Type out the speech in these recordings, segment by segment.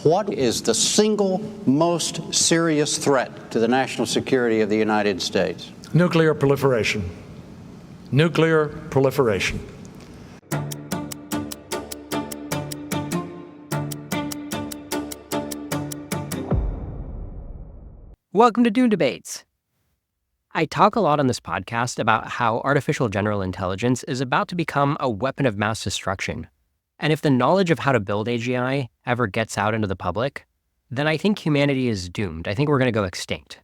What is the single most serious threat to the national security of the United States? Nuclear proliferation. Nuclear proliferation. Welcome to Doom Debates. I talk a lot on this podcast about how artificial general intelligence is about to become a weapon of mass destruction. And if the knowledge of how to build AGI ever gets out into the public, then I think humanity is doomed. I think we're going to go extinct.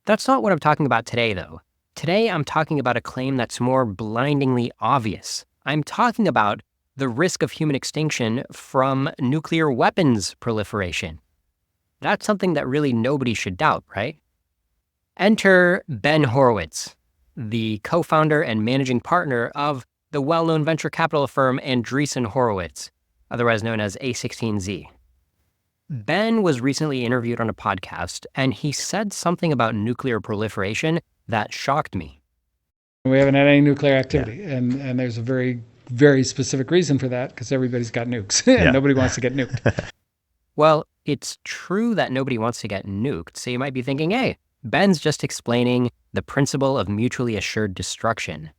That's not what I'm talking about today, though. Today, I'm talking about a claim that's more blindingly obvious. I'm talking about the risk of human extinction from nuclear weapons proliferation. That's something that really nobody should doubt, right? Enter Ben Horowitz, the co-founder and managing partner of the well-known venture capital firm Andreessen Horowitz, otherwise known as A16Z. Ben was recently interviewed on a podcast, and he said something about nuclear proliferation that shocked me. We haven't had any nuclear activity, and there's a very, very specific reason for that, because everybody's got nukes, and nobody wants to get nuked. Well, it's true that nobody wants to get nuked, so you might be thinking, hey, Ben's just explaining the principle of mutually assured destruction.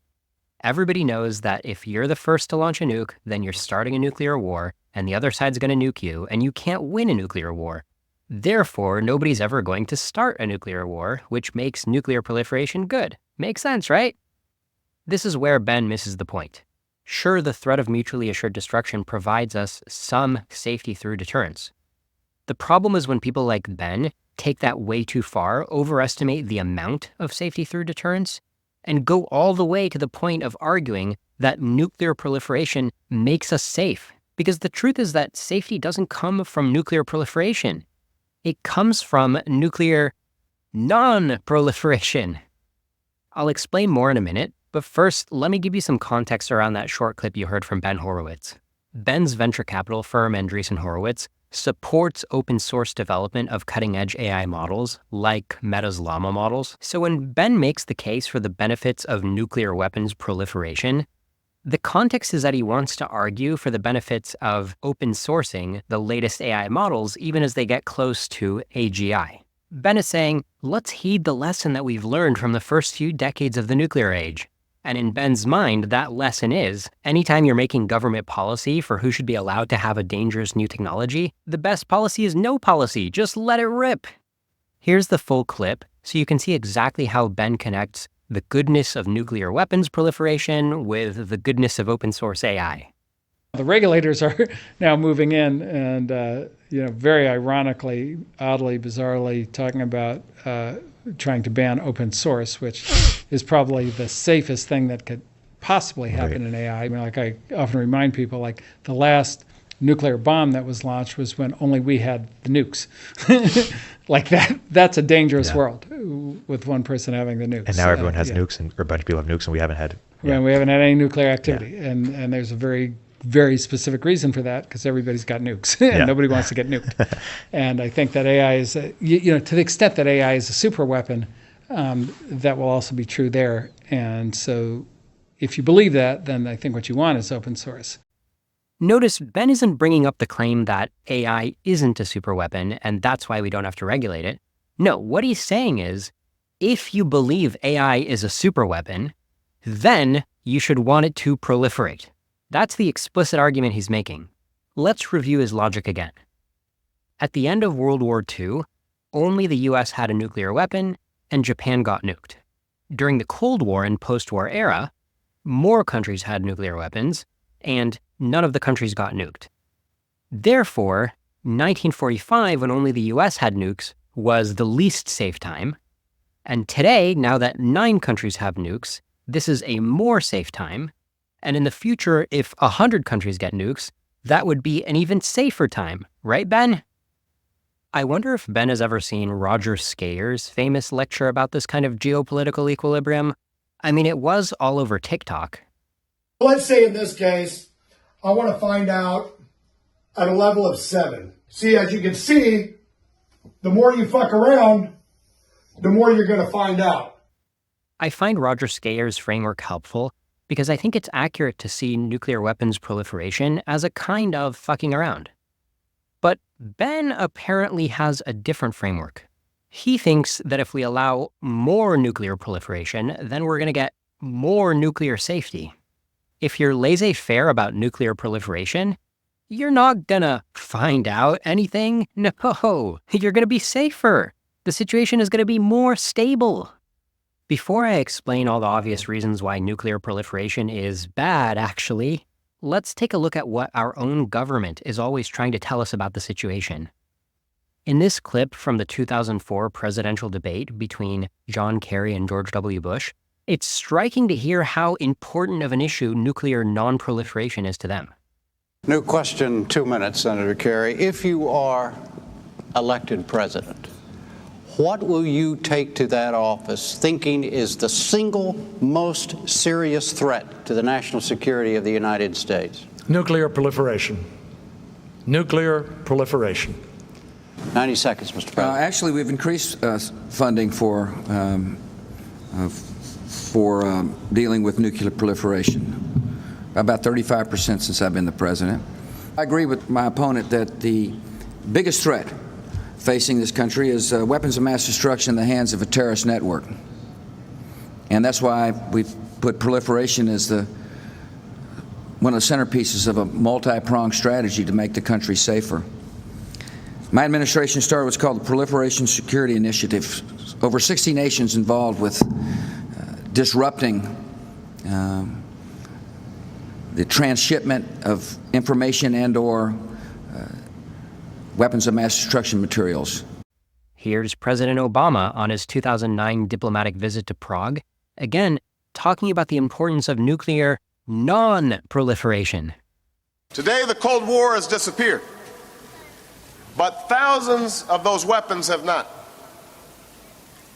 Everybody knows that if you're the first to launch a nuke, then you're starting a nuclear war, and the other side's going to nuke you, and you can't win a nuclear war. Therefore, nobody's ever going to start a nuclear war, which makes nuclear proliferation good. Makes sense, right? This is where Ben misses the point. Sure, the threat of mutually assured destruction provides us some safety through deterrence. The problem is when people like Ben take that way too far, overestimate the amount of safety through deterrence, and go all the way to the point of arguing that nuclear proliferation makes us safe. Because the truth is that safety doesn't come from nuclear proliferation. It comes from nuclear non-proliferation. I'll explain more in a minute, but first, let me give you some context around that short clip you heard from Ben Horowitz. Ben's venture capital firm, Andreessen Horowitz, supports open source development of cutting-edge AI models like Meta's Llama models. So when Ben makes the case for the benefits of nuclear weapons proliferation, the context is that he wants to argue for the benefits of open sourcing the latest AI models even as they get close to AGI. Ben is saying, let's heed the lesson that we've learned from the first few decades of the nuclear age. And in Ben's mind, that lesson is, anytime you're making government policy for who should be allowed to have a dangerous new technology, the best policy is no policy, just let it rip. Here's the full clip so you can see exactly how Ben connects the goodness of nuclear weapons proliferation with the goodness of open source AI. The regulators are now moving in and, very ironically, oddly, bizarrely, talking about trying to ban open source, which is probably the safest thing that could possibly happen in AI. I mean, like I often remind people, like the last nuclear bomb that was launched was when only we had the nukes. Like that's a dangerous world with one person having the nukes. And now everyone has nukes, or a bunch of people have nukes, and we haven't had. Yeah. We haven't had any nuclear activity, and there's a very, very specific reason for that, because everybody's got nukes, and nobody wants to get nuked. And I think that AI is, to the extent that AI is a super weapon, that will also be true there. And so if you believe that, then I think what you want is open source. Notice Ben isn't bringing up the claim that AI isn't a superweapon and that's why we don't have to regulate it. No, what he's saying is, if you believe AI is a superweapon, then you should want it to proliferate. That's the explicit argument he's making. Let's review his logic again. At the end of World War II, only the US had a nuclear weapon and Japan got nuked. During the Cold War and post-war era, more countries had nuclear weapons and none of the countries got nuked. Therefore, 1945, when only the US had nukes, was the least safe time. And today, now that 9 countries have nukes, this is a more safe time. And in the future, if 100 countries get nukes, that would be an even safer time. Right, Ben? I wonder if Ben has ever seen Roger Scayer's famous lecture about this kind of geopolitical equilibrium. I mean, it was all over TikTok. Let's say in this case, I want to find out at a level of 7. See, as you can see, the more you fuck around, the more you're going to find out. I find Roger Scayer's framework helpful because I think it's accurate to see nuclear weapons proliferation as a kind of fucking around. But Ben apparently has a different framework. He thinks that if we allow more nuclear proliferation, then we're going to get more nuclear safety. If you're laissez-faire about nuclear proliferation, you're not gonna find out anything. No, you're gonna be safer. The situation is gonna be more stable. Before I explain all the obvious reasons why nuclear proliferation is bad, actually, let's take a look at what our own government is always trying to tell us about the situation. In this clip from the 2004 presidential debate between John Kerry and George W. Bush, it's striking to hear how important of an issue nuclear non-proliferation is to them. New question, 2 minutes, Senator Kerry. If you are elected president, what will you take to that office thinking is the single most serious threat to the national security of the United States? Nuclear proliferation. Nuclear proliferation. 90 seconds, Mr. President. Actually, we've increased funding for dealing with nuclear proliferation, about 35% since I've been the president. I agree with my opponent that the biggest threat facing this country is weapons of mass destruction in the hands of a terrorist network. And that's why we've put proliferation as one of the centerpieces of a multi-pronged strategy to make the country safer. My administration started what's called the Proliferation Security Initiative. Over 60 nations involved with disrupting the transshipment of information and/or weapons of mass destruction materials. Here's President Obama on his 2009 diplomatic visit to Prague, again talking about the importance of nuclear non-proliferation. Today, the Cold War has disappeared, but thousands of those weapons have not.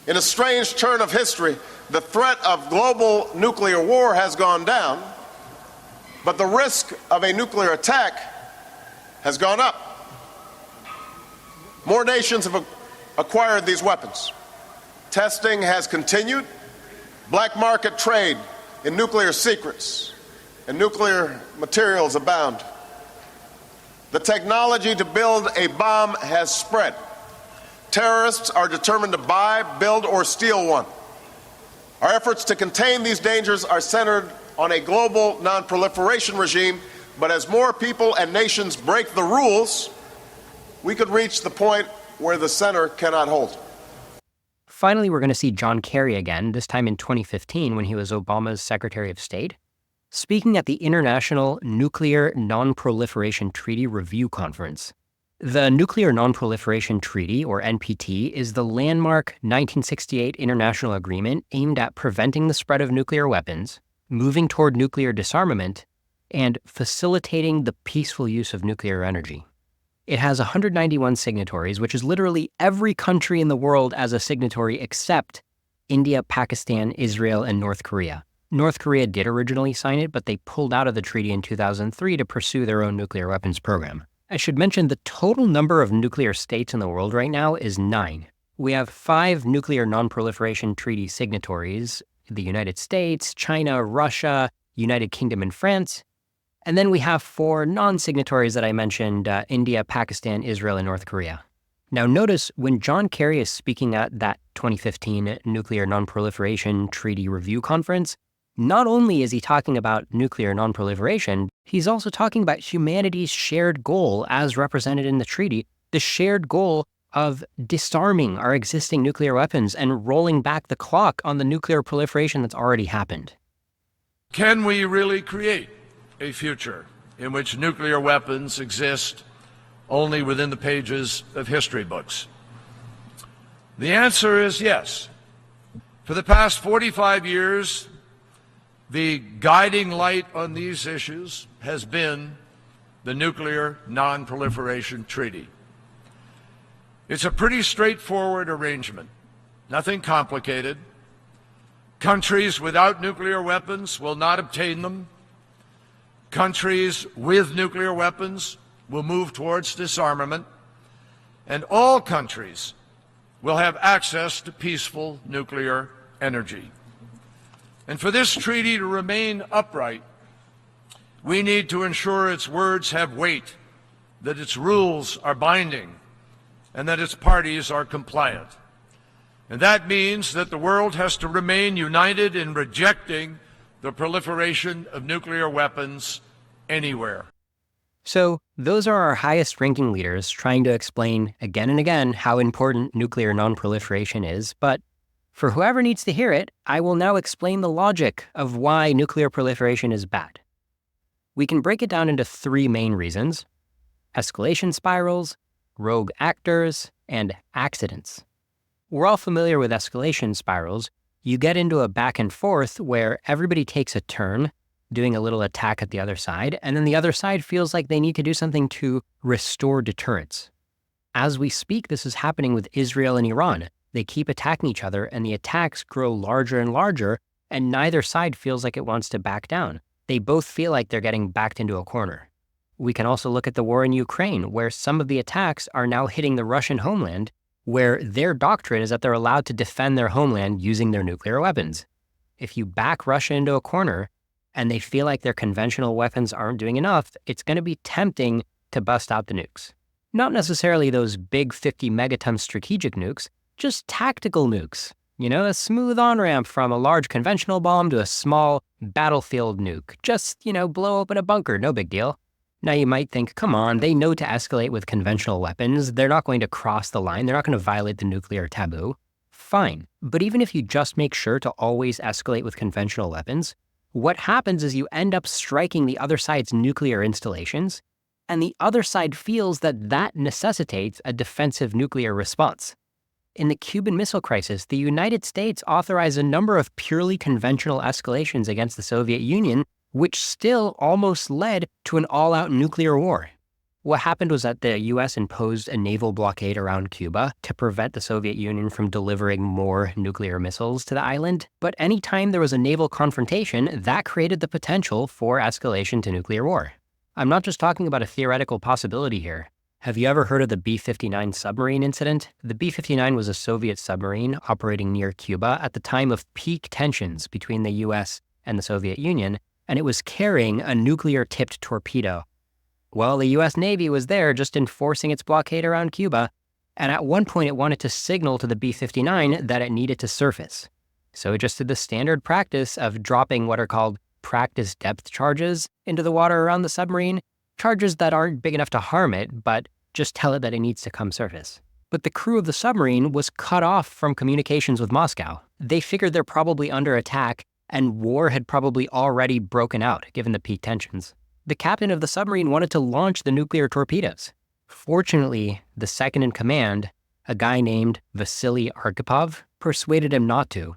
In a strange turn of history, the threat of global nuclear war has gone down, but the risk of a nuclear attack has gone up. More nations have acquired these weapons. Testing has continued. Black market trade in nuclear secrets and nuclear materials abound. The technology to build a bomb has spread. Terrorists are determined to buy, build, or steal one. Our efforts to contain these dangers are centered on a global non-proliferation regime, but as more people and nations break the rules, we could reach the point where the center cannot hold. Finally, we're going to see John Kerry again, this time in 2015 when he was Obama's Secretary of State, speaking at the International Nuclear Non-Proliferation Treaty Review Conference. The Nuclear Non-Proliferation Treaty, or NPT, is the landmark 1968 international agreement aimed at preventing the spread of nuclear weapons, moving toward nuclear disarmament, and facilitating the peaceful use of nuclear energy. It has 191 signatories, which is literally every country in the world as a signatory except India, Pakistan, Israel, and North Korea. North Korea did originally sign it, but they pulled out of the treaty in 2003 to pursue their own nuclear weapons program. I should mention the total number of nuclear states in the world right now is 9. We have 5 nuclear non-proliferation treaty signatories: the United States, China, Russia, United Kingdom, and France. And then we have 4 non-signatories that I mentioned, India, Pakistan, Israel, and North Korea. Now notice when John Kerry is speaking at that 2015 Nuclear Non-Proliferation Treaty Review Conference, not only is he talking about nuclear non-proliferation, he's also talking about humanity's shared goal as represented in the treaty, the shared goal of disarming our existing nuclear weapons and rolling back the clock on the nuclear proliferation that's already happened. Can we really create a future in which nuclear weapons exist only within the pages of history books? The answer is yes. For the past 45 years, the guiding light on these issues has been the Nuclear Non-Proliferation Treaty. It's a pretty straightforward arrangement, nothing complicated. Countries without nuclear weapons will not obtain them. Countries with nuclear weapons will move towards disarmament, and all countries will have access to peaceful nuclear energy. And for this treaty to remain upright, we need to ensure its words have weight that its rules are binding, and that its parties are compliant. And that means that the world has to remain united in rejecting the proliferation of nuclear weapons anywhere. So those are our highest-ranking leaders trying to explain again and again how important nuclear non-proliferation is, but for whoever needs to hear it, I will now explain the logic of why nuclear proliferation is bad. We can break it down into three main reasons: escalation spirals, rogue actors, and accidents. We're all familiar with escalation spirals. You get into a back and forth where everybody takes a turn, doing a little attack at the other side, and then the other side feels like they need to do something to restore deterrence. As we speak, this is happening with Israel and Iran. They keep attacking each other, and the attacks grow larger and larger, and neither side feels like it wants to back down. They both feel like they're getting backed into a corner. We can also look at the war in Ukraine, where some of the attacks are now hitting the Russian homeland, where their doctrine is that they're allowed to defend their homeland using their nuclear weapons. If you back Russia into a corner, and they feel like their conventional weapons aren't doing enough, it's going to be tempting to bust out the nukes. Not necessarily those big 50 megaton strategic nukes, just tactical nukes. You know, a smooth on-ramp from a large conventional bomb to a small battlefield nuke. Just, blow open a bunker, no big deal. Now you might think, come on, they know to escalate with conventional weapons. They're not going to cross the line. They're not going to violate the nuclear taboo. Fine. But even if you just make sure to always escalate with conventional weapons, what happens is you end up striking the other side's nuclear installations, and the other side feels that that necessitates a defensive nuclear response. In the Cuban Missile Crisis, the United States authorized a number of purely conventional escalations against the Soviet Union, which still almost led to an all-out nuclear war. What happened was that the US imposed a naval blockade around Cuba to prevent the Soviet Union from delivering more nuclear missiles to the island. But anytime there was a naval confrontation, that created the potential for escalation to nuclear war. I'm not just talking about a theoretical possibility here. Have you ever heard of the B-59 submarine incident? The B-59 was a Soviet submarine operating near Cuba at the time of peak tensions between the US and the Soviet Union, and it was carrying a nuclear-tipped torpedo. Well, the US Navy was there just enforcing its blockade around Cuba, and at one point it wanted to signal to the B-59 that it needed to surface. So it just did the standard practice of dropping what are called practice depth charges into the water around the submarine, charges that aren't big enough to harm it, but just tell it that it needs to come surface. But the crew of the submarine was cut off from communications with Moscow. They figured they're probably under attack, and war had probably already broken out, given the peak tensions. The captain of the submarine wanted to launch the nuclear torpedoes. Fortunately, the second in command, a guy named Vasily Arkhipov, persuaded him not to.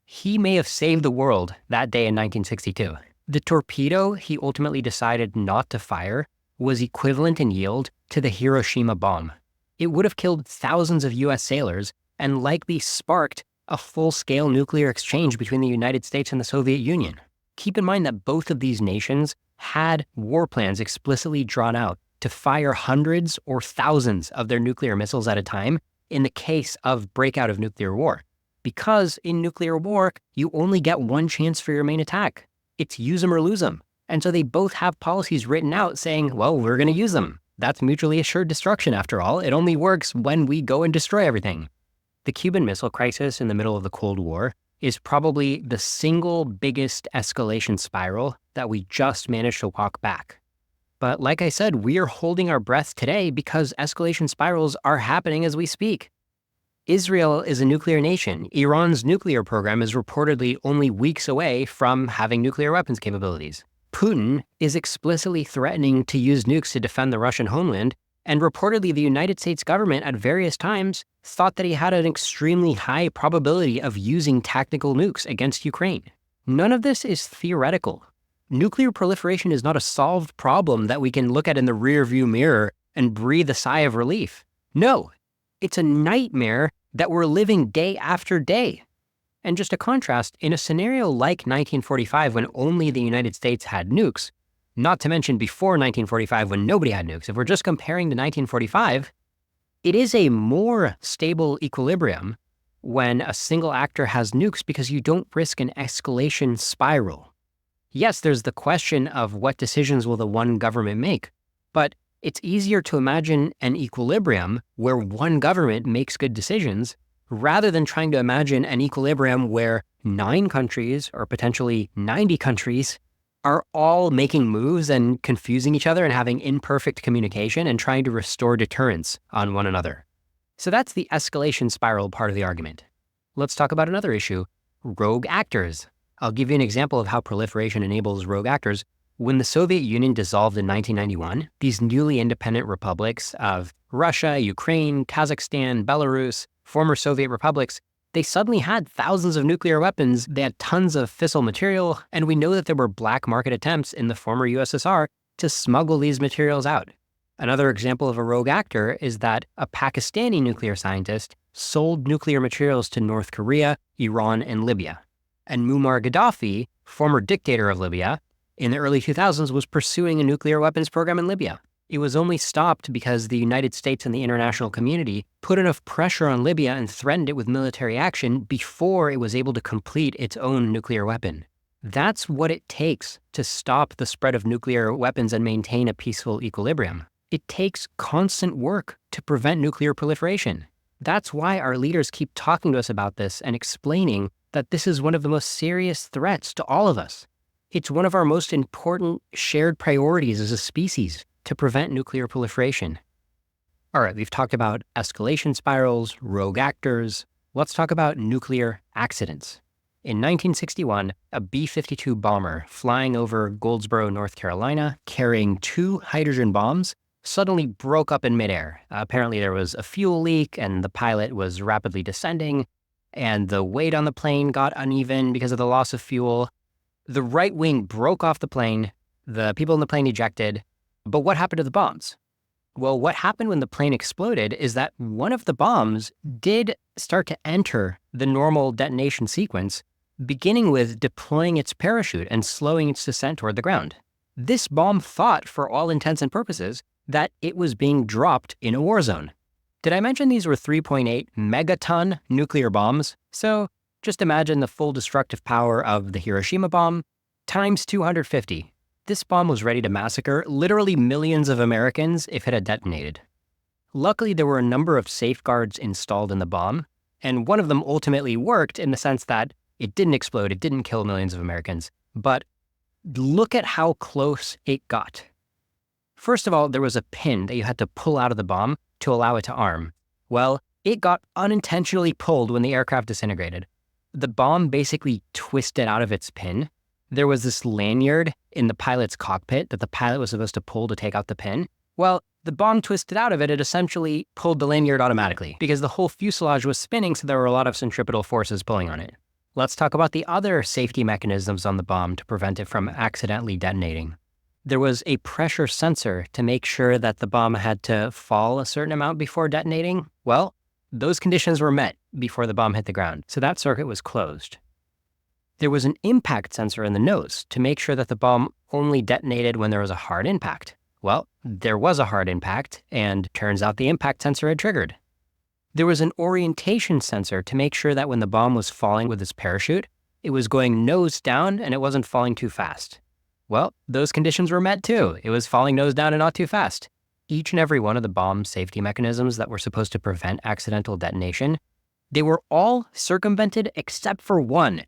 He may have saved the world that day in 1962. The torpedo he ultimately decided not to fire was equivalent in yield to the Hiroshima bomb. It would have killed thousands of US sailors and likely sparked a full-scale nuclear exchange between the United States and the Soviet Union. Keep in mind that both of these nations had war plans explicitly drawn out to fire hundreds or thousands of their nuclear missiles at a time in the case of breakout of nuclear war. Because in nuclear war, you only get one chance for your main attack. It's use them or lose them. And so they both have policies written out saying, well, we're going to use them. That's mutually assured destruction after all. It only works when we go and destroy everything. The Cuban Missile Crisis in the middle of the Cold War is probably the single biggest escalation spiral that we just managed to walk back. But like I said, we are holding our breath today because escalation spirals are happening as we speak. Israel is a nuclear nation. Iran's nuclear program is reportedly only weeks away from having nuclear weapons capabilities. Putin is explicitly threatening to use nukes to defend the Russian homeland, and reportedly the United States government at various times thought that he had an extremely high probability of using tactical nukes against Ukraine. None of this is theoretical. Nuclear proliferation is not a solved problem that we can look at in the rearview mirror and breathe a sigh of relief. No, it's a nightmare that we're living day after day. And just a contrast, in a scenario like 1945 when only the United States had nukes, not to mention before 1945 when nobody had nukes, if we're just comparing to 1945, it is a more stable equilibrium when a single actor has nukes because you don't risk an escalation spiral. Yes, there's the question of what decisions will the one government make, but It's easier to imagine an equilibrium where one government makes good decisions rather than trying to imagine an equilibrium where 9 countries or potentially 90 countries are all making moves and confusing each other and having imperfect communication and trying to restore deterrence on one another. So that's the escalation spiral part of the argument. Let's talk about another issue, rogue actors. I'll give you an example of how proliferation enables rogue actors. When the Soviet Union dissolved in 1991, these newly independent republics of Russia, Ukraine, Kazakhstan, Belarus, former Soviet republics, they suddenly had thousands of nuclear weapons, they had tons of fissile material, and we know that there were black market attempts in the former USSR to smuggle these materials out. Another example of a rogue actor is that a Pakistani nuclear scientist sold nuclear materials to North Korea, Iran, and Libya. And Muammar Gaddafi, former dictator of Libya, in the early 2000s was pursuing a nuclear weapons program in Libya. It was only stopped because the United States and the international community put enough pressure on Libya and threatened it with military action before it was able to complete its own nuclear weapon. That's what it takes to stop the spread of nuclear weapons and maintain a peaceful equilibrium. It takes constant work to prevent nuclear proliferation. That's why our leaders keep talking to us about this and explaining that this is one of the most serious threats to all of us. It's one of our most important shared priorities as a species to prevent nuclear proliferation. All right, we've talked about escalation spirals, rogue actors. Let's talk about nuclear accidents. In 1961, a B-52 bomber flying over Goldsboro, North Carolina, carrying 2 hydrogen bombs, suddenly broke up in midair. Apparently there was a fuel leak and the pilot was rapidly descending, and the weight on the plane got uneven because of the loss of fuel. The right wing broke off the plane, the people in the plane ejected, but what happened to the bombs? Well, what happened when the plane exploded is that one of the bombs did start to enter the normal detonation sequence, beginning with deploying its parachute and slowing its descent toward the ground. This bomb thought, for all intents and purposes, that it was being dropped in a war zone. Did I mention these were 3.8 megaton nuclear bombs? So just imagine the full destructive power of the Hiroshima bomb times 250. This bomb was ready to massacre literally millions of Americans if it had detonated. Luckily, there were a number of safeguards installed in the bomb, and one of them ultimately worked in the sense that it didn't explode, it didn't kill millions of Americans, but look at how close it got. First of all, there was a pin that you had to pull out of the bomb to allow it to arm. Well, it got unintentionally pulled when the aircraft disintegrated. The bomb basically twisted out of its pin. There was this lanyard in the pilot's cockpit that the pilot was supposed to pull to take out the pin. Well, the bomb twisted out of it, it essentially pulled the lanyard automatically because the whole fuselage was spinning, so there were a lot of centripetal forces pulling on it. Let's talk about the other safety mechanisms on the bomb to prevent it from accidentally detonating. There was a pressure sensor to make sure that the bomb had to fall a certain amount before detonating. Well, those conditions were met before the bomb hit the ground, so that circuit was closed. There was an impact sensor in the nose to make sure that the bomb only detonated when there was a hard impact. Well, there was a hard impact, and turns out the impact sensor had triggered. There was an orientation sensor to make sure that when the bomb was falling with its parachute, it was going nose down and it wasn't falling too fast. Well, those conditions were met too. It was falling nose down and not too fast. Each and every one of the bomb safety mechanisms that were supposed to prevent accidental detonation, they were all circumvented except for one.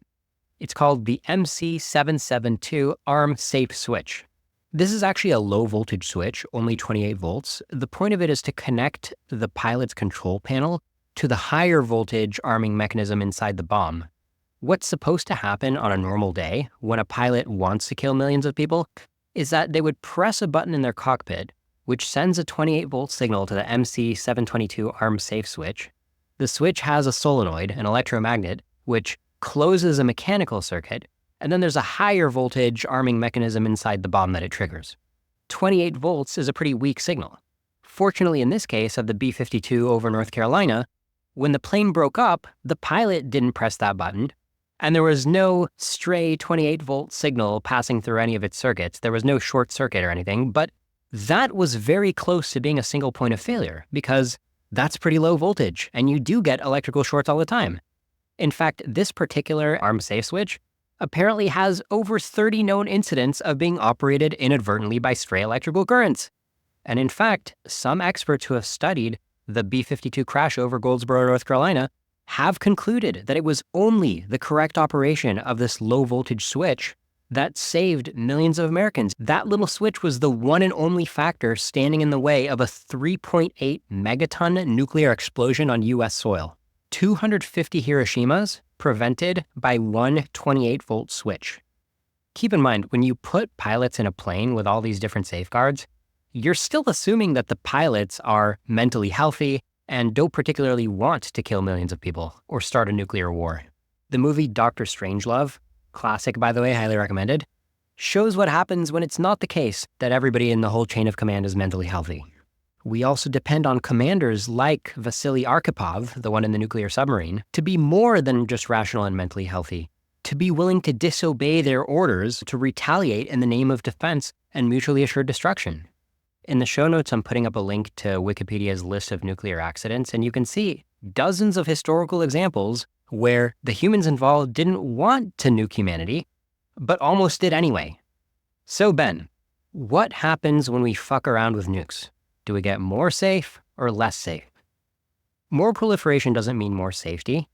It's called the MC772 arm safe switch. This is actually a low voltage switch, only 28 volts. The point of it is to connect the pilot's control panel to the higher voltage arming mechanism inside the bomb. What's supposed to happen on a normal day when a pilot wants to kill millions of people is that they would press a button in their cockpit, which sends a 28 volt signal to the MC722 arm safe switch. The switch has a solenoid, an electromagnet, which closes a mechanical circuit, and then there's a higher voltage arming mechanism inside the bomb that it triggers. 28 volts is a pretty weak signal. Fortunately, in this case of the B-52 over North Carolina, when the plane broke up, the pilot didn't press that button, and there was no stray 28 volt signal passing through any of its circuits. There was no short circuit or anything, but that was very close to being a single point of failure because that's pretty low voltage, and you do get electrical shorts all the time. In fact, this particular arm safe switch apparently has over 30 known incidents of being operated inadvertently by stray electrical currents. And in fact, some experts who have studied the B-52 crash over Goldsboro, North Carolina, have concluded that it was only the correct operation of this low voltage switch that saved millions of Americans. That little switch was the one and only factor standing in the way of a 3.8 megaton nuclear explosion on US soil. 250 Hiroshimas prevented by one 28-volt switch. Keep in mind, when you put pilots in a plane with all these different safeguards, you're still assuming that the pilots are mentally healthy and don't particularly want to kill millions of people or start a nuclear war. The movie Dr. Strangelove, classic by the way, highly recommended, shows what happens when it's not the case that everybody in the whole chain of command is mentally healthy. We also depend on commanders like Vasily Arkhipov, the one in the nuclear submarine, to be more than just rational and mentally healthy, to be willing to disobey their orders to retaliate in the name of defense and mutually assured destruction. In the show notes, I'm putting up a link to Wikipedia's list of nuclear accidents, and you can see dozens of historical examples where the humans involved didn't want to nuke humanity, but almost did anyway. So Ben, what happens when we fuck around with nukes? Do we get more safe or less safe? More proliferation doesn't mean more safety.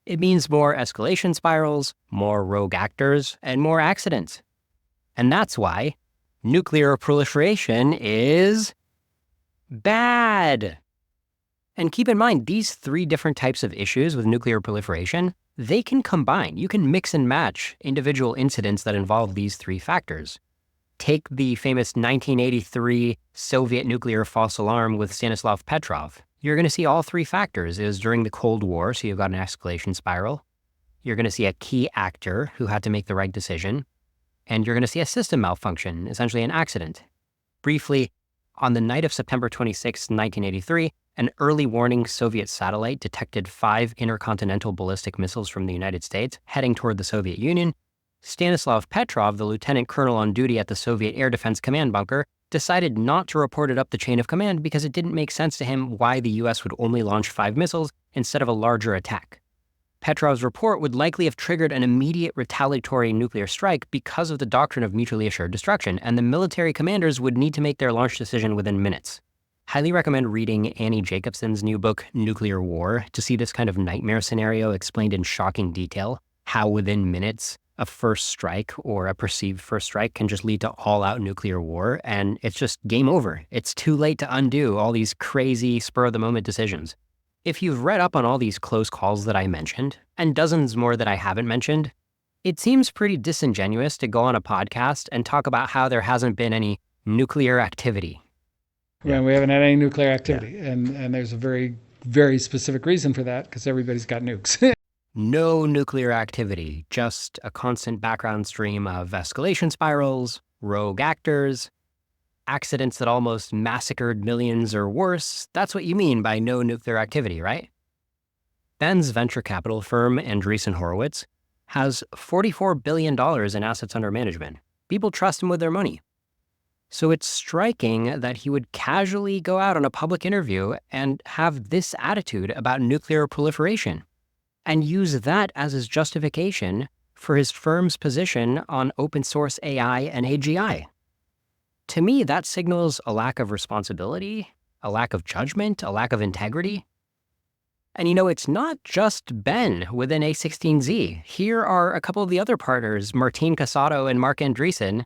It means more escalation spirals, more rogue actors, and more accidents. And that's why nuclear proliferation is bad. And keep in mind, these three different types of issues with nuclear proliferation, they can combine. You can mix and match individual incidents that involve these three factors. Take the famous 1983 Soviet nuclear false alarm with Stanislav Petrov. You're going to see all three factors. It was during the Cold War, so you've got an escalation spiral. You're going to see a key actor who had to make the right decision. And you're going to see a system malfunction, essentially an accident. Briefly, on the night of September 26, 1983, an early warning Soviet satellite detected 5 intercontinental ballistic missiles from the United States heading toward the Soviet Union. Stanislav Petrov, the lieutenant colonel on duty at the Soviet Air Defense Command bunker, decided not to report it up the chain of command because it didn't make sense to him why the US would only launch 5 missiles instead of a larger attack. Petrov's report would likely have triggered an immediate retaliatory nuclear strike because of the doctrine of mutually assured destruction, and the military commanders would need to make their launch decision within minutes. Highly recommend reading Annie Jacobson's new book, Nuclear War, to see this kind of nightmare scenario explained in shocking detail, how within minutes a first strike or a perceived first strike can just lead to all-out nuclear war, and it's just game over. It's too late to undo all these crazy spur-of-the-moment decisions. If you've read up on all these close calls that I mentioned, and dozens more that I haven't mentioned, it seems pretty disingenuous to go on a podcast and talk about how there hasn't been any nuclear activity. Yeah, we haven't had any nuclear activity, and there's a very, very specific reason for that, because everybody's got nukes. No nuclear activity, just a constant background stream of escalation spirals, rogue actors, accidents that almost massacred millions or worse. That's what you mean by no nuclear activity, right? Ben's venture capital firm, Andreessen Horowitz, has $44 billion in assets under management. People trust him with their money. So it's striking that he would casually go out on a public interview and have this attitude about nuclear proliferation and use that as his justification for his firm's position on open source AI and AGI. To me, that signals a lack of responsibility, a lack of judgment, a lack of integrity. And it's not just Ben within A16Z. Here are a couple of the other partners, Martin Casado and Marc Andreessen,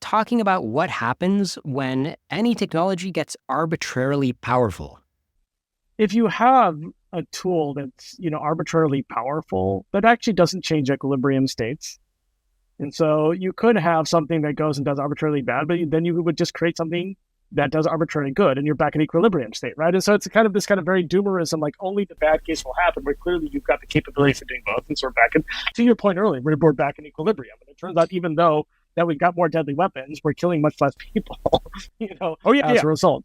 talking about what happens when any technology gets arbitrarily powerful. If you have a tool that's, arbitrarily powerful, that actually doesn't change equilibrium states. And so you could have something that goes and does arbitrarily bad, but then you would just create something that does arbitrarily good, and you're back in equilibrium state, right? And so it's kind of this kind of very doomerism, like only the bad case will happen, where clearly you've got the capability for doing both. And so we're back in, to your point earlier, we're back in equilibrium. And it turns out, even though that we've got more deadly weapons, we're killing much less people, as a result.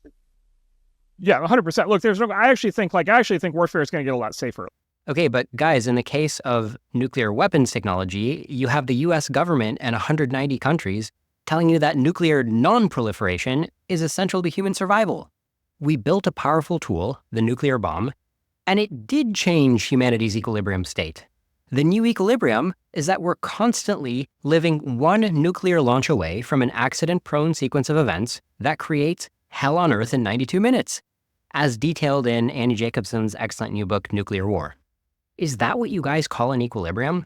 Yeah, 100%. Look, I actually think warfare is going to get a lot safer. Okay, but guys, in the case of nuclear weapons technology, you have the US government and 190 countries telling you that nuclear non-proliferation is essential to human survival. We built a powerful tool, the nuclear bomb, and it did change humanity's equilibrium state. The new equilibrium is that we're constantly living one nuclear launch away from an accident-prone sequence of events that creates hell on Earth in 92 minutes, as detailed in Annie Jacobson's excellent new book, Nuclear War. Is that what you guys call an equilibrium?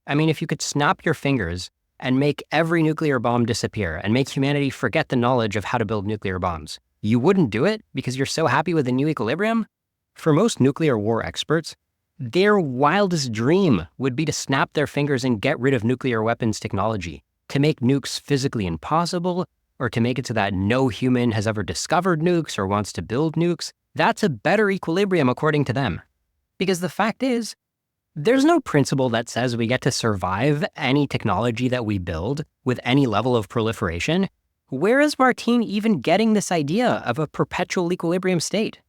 I mean, if you could snap your fingers and make every nuclear bomb disappear and make humanity forget the knowledge of how to build nuclear bombs, you wouldn't do it because you're so happy with the new equilibrium? For most nuclear war experts, their wildest dream would be to snap their fingers and get rid of nuclear weapons technology, to make nukes physically impossible, or to make it so that no human has ever discovered nukes or wants to build nukes. That's a better equilibrium according to them. Because the fact is, there's no principle that says we get to survive any technology that we build with any level of proliferation. Where is Martine even getting this idea of a perpetual equilibrium state?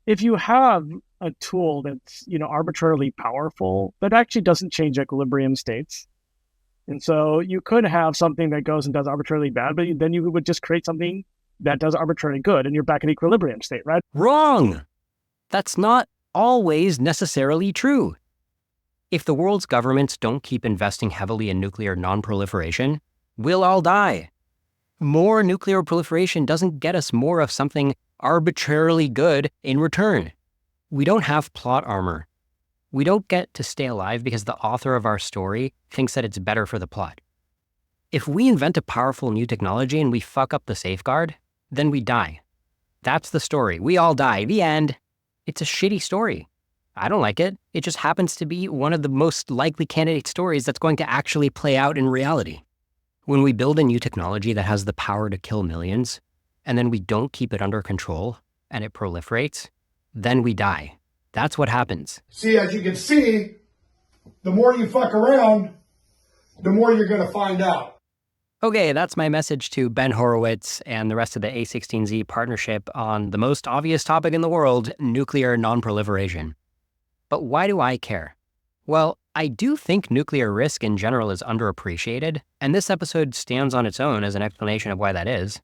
If you have a tool that's, arbitrarily powerful, that actually doesn't change equilibrium states. And so you could have something that goes and does arbitrarily bad, but then you would just create something that does arbitrarily good, and you're back in equilibrium state, right? Wrong! That's not always necessarily true. If the world's governments don't keep investing heavily in nuclear non-proliferation, we'll all die. More nuclear proliferation doesn't get us more of something arbitrarily good in return. We don't have plot armor. We don't get to stay alive because the author of our story thinks that it's better for the plot. If we invent a powerful new technology and we fuck up the safeguard, then we die. That's the story. We all die. The end. It's a shitty story. I don't like it. It just happens to be one of the most likely candidate stories that's going to actually play out in reality. When we build a new technology that has the power to kill millions, and then we don't keep it under control, and it proliferates, then we die. That's what happens. See, as you can see, the more you fuck around, the more you're going to find out. Okay, that's my message to Ben Horowitz and the rest of the A16Z partnership on the most obvious topic in the world, nuclear non-proliferation. But why do I care? Well, I do think nuclear risk in general is underappreciated, and this episode stands on its own as an explanation of why that is.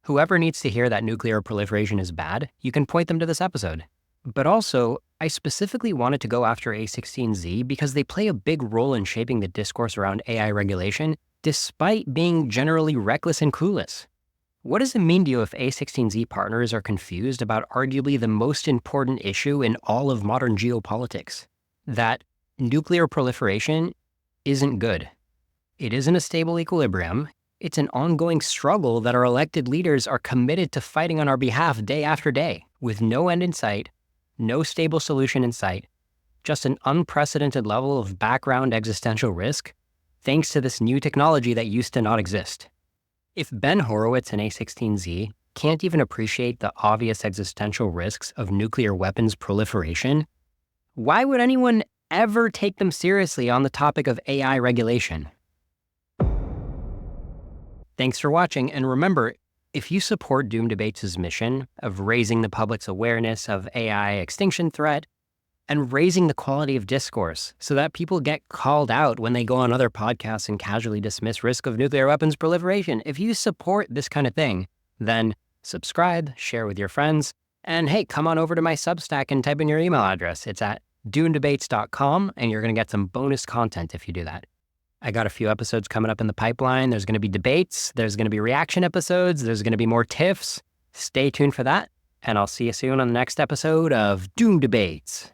Whoever needs to hear that nuclear proliferation is bad, you can point them to this episode. But also, I specifically wanted to go after A16Z because they play a big role in shaping the discourse around AI regulation, despite being generally reckless and clueless. What does it mean to you if A16Z partners are confused about arguably the most important issue in all of modern geopolitics? That nuclear proliferation isn't good. It isn't a stable equilibrium. It's an ongoing struggle that our elected leaders are committed to fighting on our behalf day after day, with no end in sight, no stable solution in sight, just an unprecedented level of background existential risk, thanks to this new technology that used to not exist. If Ben Horowitz and A16Z can't even appreciate the obvious existential risks of nuclear weapons proliferation, why would anyone ever take them seriously on the topic of AI regulation? Thanks for watching, and remember, if you support Doom Debates' mission of raising the public's awareness of AI extinction threat and raising the quality of discourse so that people get called out when they go on other podcasts and casually dismiss risk of nuclear weapons proliferation, if you support this kind of thing, then subscribe, share with your friends, and hey, come on over to my Substack and type in your email address. It's at doomdebates.com, and you're going to get some bonus content if you do that. I got a few episodes coming up in the pipeline. There's going to be debates. There's going to be reaction episodes. There's going to be more TIFFs. Stay tuned for that, and I'll see you soon on the next episode of Doom Debates.